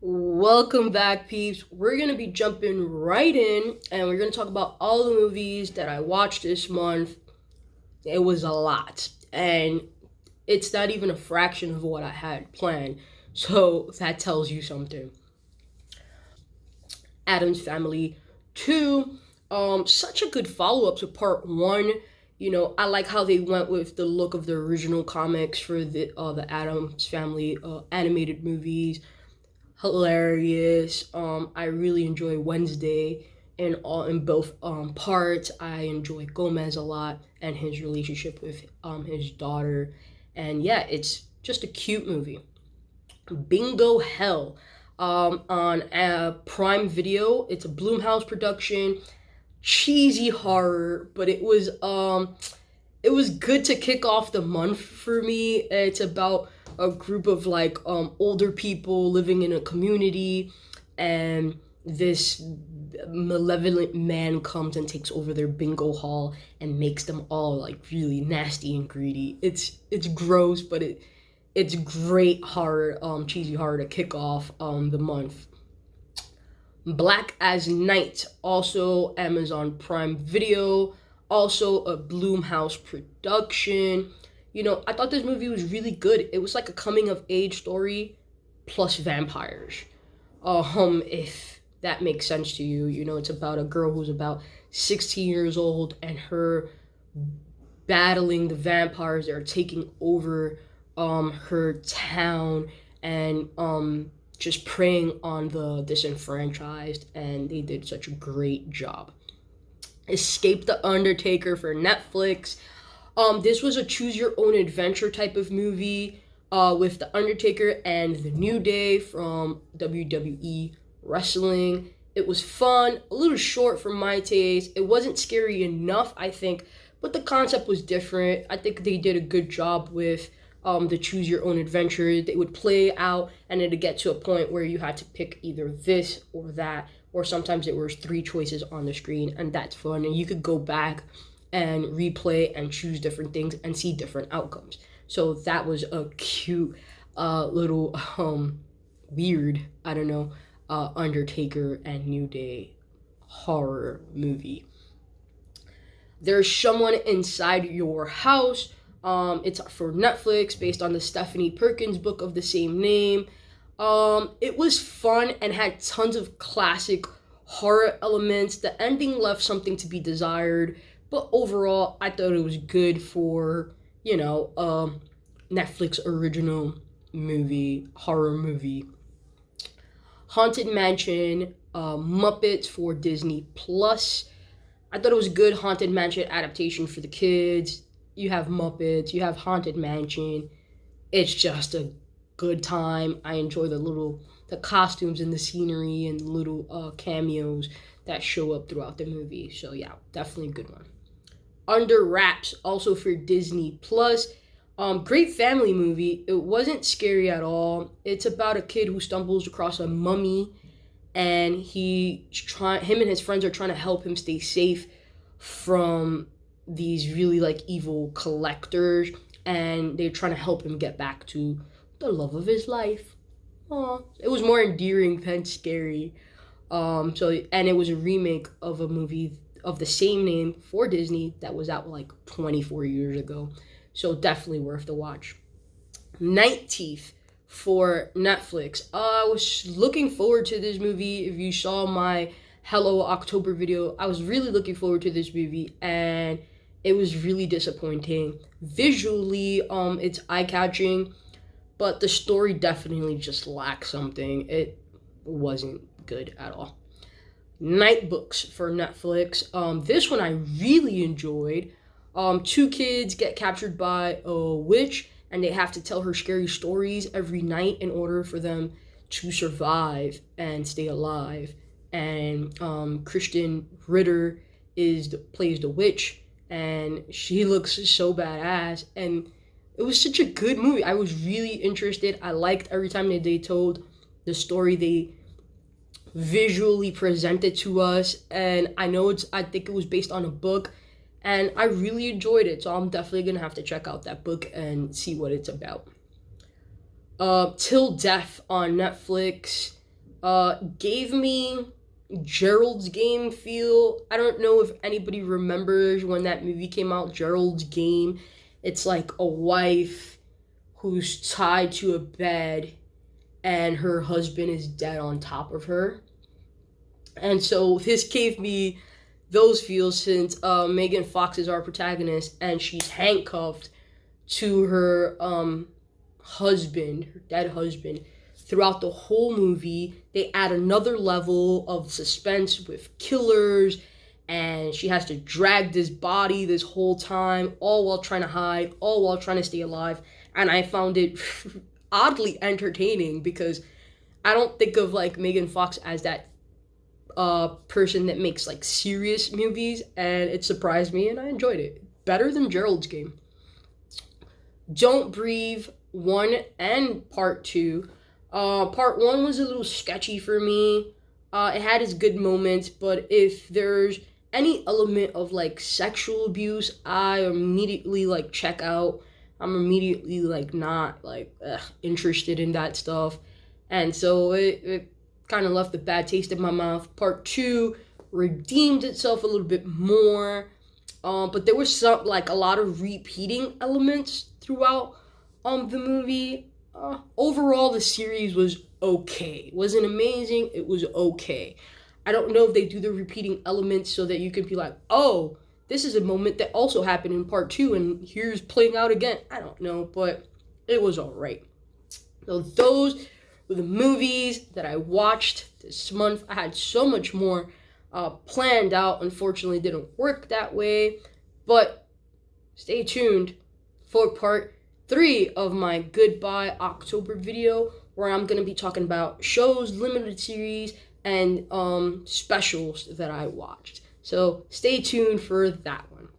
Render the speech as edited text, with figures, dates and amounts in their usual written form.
Welcome back, peeps. We're gonna be jumping right in and we're gonna talk about all the movies that I watched this month. It was a lot, and it's not even a fraction of what I had planned. So that tells you something. Addams Family 2. Such a good follow up to part 1. I like how they went with the look of the original comics for the Addams Family animated movies. Hilarious. I really enjoy Wednesday in both parts. I enjoy Gomez a lot and his relationship with his daughter. And yeah, it's just a cute movie. Bingo Hell on Prime Video. It's a Blumhouse production, cheesy horror, but it was good to kick off the month for me. It's about a group of like older people living in a community, and this malevolent man comes and takes over their bingo hall and makes them all like really nasty and greedy. It's gross, but it's great horror, cheesy horror to kick off the month. Black as Night, also Amazon Prime Video, also a Blumhouse production. I thought this movie was really good. It was like a coming of age story plus vampires. If that makes sense to you, it's about a girl who's about 16 years old and her battling the vampires that are taking over her town, and just preying on the disenfranchised, and they did such a great job. Escape the Undertaker for Netflix. This was a choose your own adventure type of movie with the Undertaker and the New Day from WWE Wrestling. It was fun, a little short for my taste. It wasn't scary enough, I think, but the concept was different. I think they did a good job with the choose your own adventure. They would play out, and it'd get to a point where you had to pick either this or that, or sometimes it was 3 choices on the screen, and that's fun. And you could go back and replay and choose different things and see different outcomes. So that was a cute little weird, I don't know, Undertaker and New Day horror movie. There's Someone Inside Your House. It's for Netflix, based on the Stephanie Perkins book of the same name. It was fun and had tons of classic horror elements. The ending left something to be desired, but overall, I thought it was good for, Netflix original movie, horror movie. Haunted Mansion, Muppets for Disney Plus. I thought it was a good Haunted Mansion adaptation for the kids. You have Muppets, you have Haunted Mansion. It's just a good time. I enjoy the costumes and the scenery and little cameos that show up throughout the movie. So yeah, definitely a good one. Under Wraps, also for Disney Plus. Great family movie. It wasn't scary at all. It's about a kid who stumbles across a mummy, and him and his friends are trying to help him stay safe from these really like evil collectors, and they're trying to help him get back to the love of his life. Aw. It was more endearing than scary. And it was a remake of a movie of the same name for Disney that was out like 24 years ago. So definitely worth the watch. Night Teeth for Netflix. I was looking forward to this movie. If you saw my Hello October video, I was really looking forward to this movie, and it was really disappointing. Visually, it's eye-catching, but the story definitely just lacked something. It wasn't good at all. Nightbooks for Netflix. This one I really enjoyed. 2 kids get captured by a witch, and they have to tell her scary stories every night in order for them to survive and stay alive. And Kristen Ritter plays the witch, and she looks so badass. And it was such a good movie. I was really interested. I liked every time they told the story. They visually presented to us, and I think it was based on a book, and I really enjoyed it, so I'm definitely gonna have to check out that book and see what it's about. Till Death on Netflix gave me Gerald's Game feel. I don't know if anybody remembers when that movie came out, Gerald's Game. It's like a wife who's tied to a bed and her husband is dead on top of her. And so this gave me those feels since Megan Fox is our protagonist and she's handcuffed to her husband, her dead husband. Throughout the whole movie, they add another level of suspense with killers, and she has to drag this body this whole time, all while trying to hide, all while trying to stay alive. And I found it oddly entertaining because I don't think of like Megan Fox as that person that makes like serious movies, and it surprised me and I enjoyed it. Better than Gerald's Game. Don't Breathe 1 and Part 2. Part 1 was a little sketchy for me. It had its good moments, but if there's any element of like sexual abuse, I immediately like check out. I'm immediately like not like interested in that stuff, and so it kind of left a bad taste in my mouth. Part 2 redeemed itself a little bit more, but there was some like a lot of repeating elements throughout the movie. Overall, the series was okay. It wasn't amazing. It was okay. I don't know if they do the repeating elements so that you can be like, oh, this is a moment that also happened in part 2 and here's playing out again. I don't know, but it was all right. So those were the movies that I watched this month. I had so much more planned out. Unfortunately, it didn't work that way, but stay tuned for part 3 of my Goodbye October video, where I'm going to be talking about shows, limited series, and specials that I watched. So stay tuned for that one.